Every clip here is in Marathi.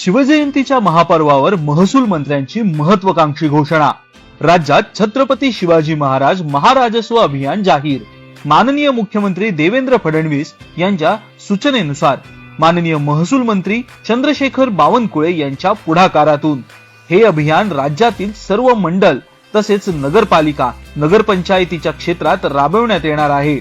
शिवजयंतीच्या महापर्वावर महसूल मंत्र्यांची महत्वाकांक्षी घोषणा। राज्यात छत्रपती शिवाजी महाराज महाराजस्व अभियान जाहीर। माननीय मुख्यमंत्री देवेंद्र फडणवीस यांच्या सूचनेनुसार माननीय महसूल मंत्री चंद्रशेखर बावनकुळे यांच्या पुढाकारातून हे अभियान राज्यातील सर्व मंडल तसेच नगरपालिका नगरपंचायतीच्या क्षेत्रात राबवण्यात येणार आहे।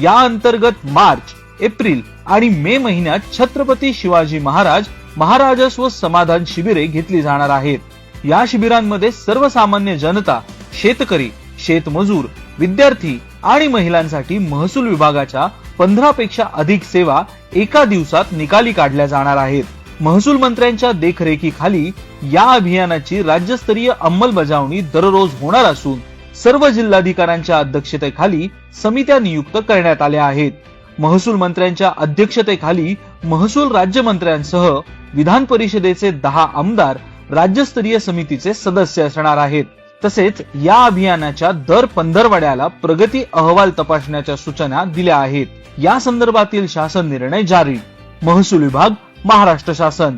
या अंतर्गत मार्च, एप्रिल आणि मे महिन्यात छत्रपती शिवाजी महाराज महाराजस्व समाधान शिबिरे घेतली जाणार आहेत। या शिबिरांमध्ये सर्वसामान्य जनता, शेतकरी, शेतमजूर, विद्यार्थी आणि महिलांसाठी महसूल विभागाच्या 15 पेक्षा अधिक सेवा एका दिवसात निकाली काढल्या जाणार आहेत। महसूल मंत्र्यांच्या देखरेखीखाली या अभियानाची राज्यस्तरीय अंमलबजावणी दररोज होणार असून सर्व जिल्हाधिकाऱ्यांच्या अध्यक्षतेखाली समित्या नियुक्त करण्यात आल्या आहेत। महसूल मंत्र्यांच्या अध्यक्षतेखाली महसूल राज्यमंत्र्यांसह विधान परिषदेचे 10 आमदार राज्यस्तरीय समितीचे सदस्य असणार आहेत। तसेच या अभियानाच्या दर 15 प्रगती अहवाल तपासण्याच्या सूचना दिल्या आहेत। या संदर्भातील शासन निर्णय जारी। महसूल विभाग, महाराष्ट्र शासन।